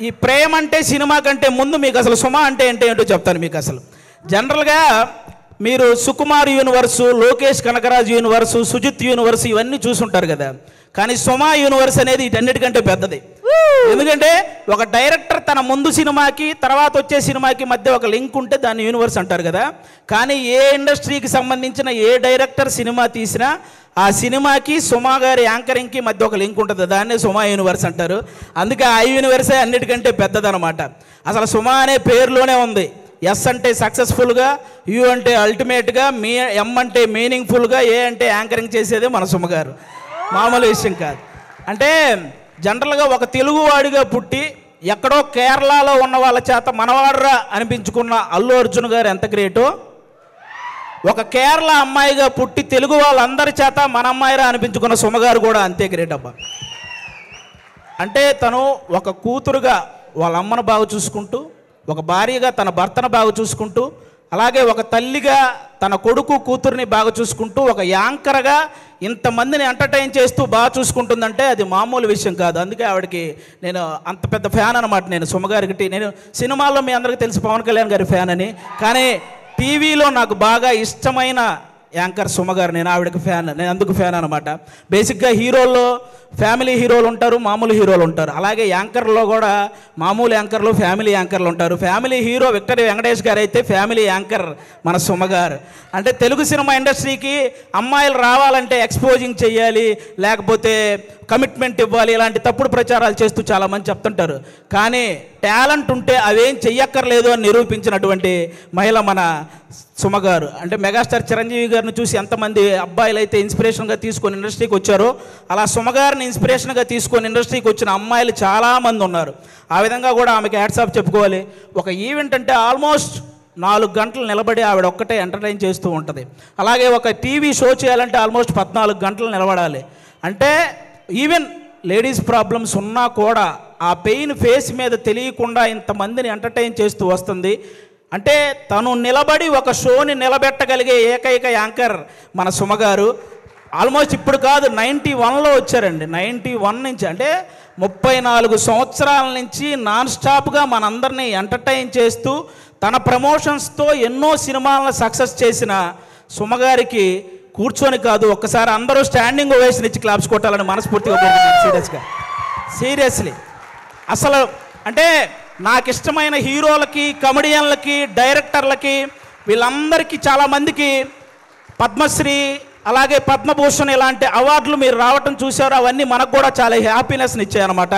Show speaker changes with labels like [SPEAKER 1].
[SPEAKER 1] ఈ ప్రేమ అంటే సినిమా కంటే ముందు మీకు అసలు సుమ అంటే ఏంటో చెప్తాను మీకు. అసలు జనరల్గా మీరు Sukumar universe, Lokesh Kanagaraj universe, Sujeeth universe ఇవన్నీ చూసుంటారు కదా. కానీ సుమ యూనివర్స్ అనేది వీటన్నిటికంటే పెద్దది. ఎందుకంటే ఒక డైరెక్టర్ తన ముందు సినిమాకి తర్వాత వచ్చే సినిమాకి మధ్య ఒక లింక్ ఉంటే దాన్ని యూనివర్స్ అంటారు కదా. కానీ ఏ ఇండస్ట్రీకి సంబంధించిన ఏ డైరెక్టర్ సినిమా తీసినా ఆ సినిమాకి సుమ గారి యాంకరింగ్కి మధ్య ఒక లింక్ ఉంటుంది, దాన్నే సుమ యూనివర్స్ అంటారు. అందుకే ఆ యూనివర్సే అన్నిటికంటే పెద్దదనమాట. అసలు సుమ అనే పేరులోనే ఉంది. ఎస్ అంటే సక్సెస్ఫుల్గా, యూ అంటే అల్టిమేట్గా, ఎం అంటే మీనింగ్ఫుల్గా, ఏ అంటే యాంకరింగ్ చేసేదే మన సుమ గారు. మామూలు విషయం కాదు. అంటే జనరల్గా ఒక తెలుగువాడిగా పుట్టి ఎక్కడో కేరళలో ఉన్న వాళ్ళ చేత మనవాడరా అనిపించుకున్న అల్లు అర్జున్ గారు ఎంత గ్రేటో, ఒక కేరళ అమ్మాయిగా పుట్టి తెలుగు వాళ్ళందరి చేత మన అమ్మాయిరా అనిపించుకున్న సుమగారు కూడా అంతే గ్రేట్ అబ్బా. అంటే తను ఒక కూతురుగా వాళ్ళ అమ్మను బాగా చూసుకుంటూ, ఒక భార్యగా తన భర్తను బాగా చూసుకుంటూ, అలాగే ఒక తల్లిగా తన కొడుకు కూతుర్ని బాగా చూసుకుంటూ, ఒక యాంకర్గా ఇంతమందిని ఎంటర్టైన్ చేస్తూ బాగా చూసుకుంటుందంటే అది మామూలు విషయం కాదు. అందుకే ఆవిడకి నేను అంత పెద్ద ఫ్యాన్ అనమాట. నేను సుమగారికి, నేను సినిమాల్లో మీ అందరికీ తెలుసు పవన్ కళ్యాణ్ గారి ఫ్యాన్ అని, కానీ టీవీలో నాకు బాగా ఇష్టమైన యాంకర్ సుమగారు. నేను ఆవిడకి ఫ్యాన్, నేను అందుకు ఫ్యాన్ అనమాట. బేసిక్గా హీరోల్లో ఫ్యామిలీ హీరోలు ఉంటారు, మామూలు హీరోలు ఉంటారు. అలాగే యాంకర్లో కూడా మామూలు యాంకర్లు, ఫ్యామిలీ యాంకర్లు ఉంటారు. ఫ్యామిలీ హీరో విక్టరీ వెంకటేష్ గారు అయితే ఫ్యామిలీ యాంకర్ మన సుమగారు. అంటే తెలుగు సినిమా ఇండస్ట్రీకి అమ్మాయిలు రావాలంటే ఎక్స్పోజింగ్ చేయాలి, లేకపోతే కమిట్మెంట్ ఇవ్వాలి, ఇలాంటి తప్పుడు ప్రచారాలు చేస్తూ చాలామంది చెప్తుంటారు. కానీ టాలెంట్ ఉంటే అవేం చెయ్యక్కర్లేదు అని నిరూపించినటువంటి మహిళ మన సుమగారు. అంటే మెగాస్టార్ చిరంజీవి గారిని చూసి ఎంతమంది అబ్బాయిలు అయితే ఇన్స్పిరేషన్గా తీసుకొని ఇండస్ట్రీకి వచ్చారో, అలా సుమగారిని ఇన్స్పిరేషన్గా తీసుకొని ఇండస్ట్రీకి వచ్చిన అమ్మాయిలు చాలామంది ఉన్నారు. ఆ విధంగా కూడా ఆమెకి హ్యాట్సాప్ చెప్పుకోవాలి. ఒక ఈవెంట్ అంటే ఆల్మోస్ట్ 4 గంటలు నిలబడి ఆవిడ ఒక్కటే ఎంటర్టైన్ చేస్తూ ఉంటుంది. అలాగే ఒక టీవీ షో చేయాలంటే ఆల్మోస్ట్ 14 గంటలు నిలబడాలి. అంటే ఈవెన్ లేడీస్ ప్రాబ్లమ్స్ ఉన్నా కూడా ఆ పెయిన్ ఫేస్ మీద తెలియకుండా ఇంతమందిని ఎంటర్టైన్ చేస్తూ వస్తుంది. అంటే తను నిలబడి ఒక షోని నిలబెట్టగలిగే ఏకైక యాంకర్ మన సుమగారు. ఆల్మోస్ట్ ఇప్పుడు కాదు, 91లో వచ్చారండి. 91 నుంచి, అంటే 34 సంవత్సరాల నుంచి నాన్ స్టాప్గా మనందరినీ ఎంటర్టైన్ చేస్తూ తన ప్రమోషన్స్తో ఎన్నో సినిమాలను సక్సెస్ చేసిన సుమగారికి కూర్చొని కాదు, ఒక్కసారి అందరూ స్టాండింగ్ ఓవేషన్ ఇచ్చి క్లాప్స్ కొట్టాలని మనస్ఫూర్తిగా కోరుకుంటున్నాను. సీరియస్లీ అసలు అంటే నాకు ఇష్టమైన హీరోలకి, కమెడియన్లకి, డైరెక్టర్లకి, వీళ్ళందరికీ చాలామందికి పద్మశ్రీ అలాగే పద్మభూషణ్ ఇలాంటి అవార్డులు మీరు రావటం చూశారు. అవన్నీ మనకు కూడా చాలా హ్యాపీనెస్ని ఇచ్చాయన్నమాట.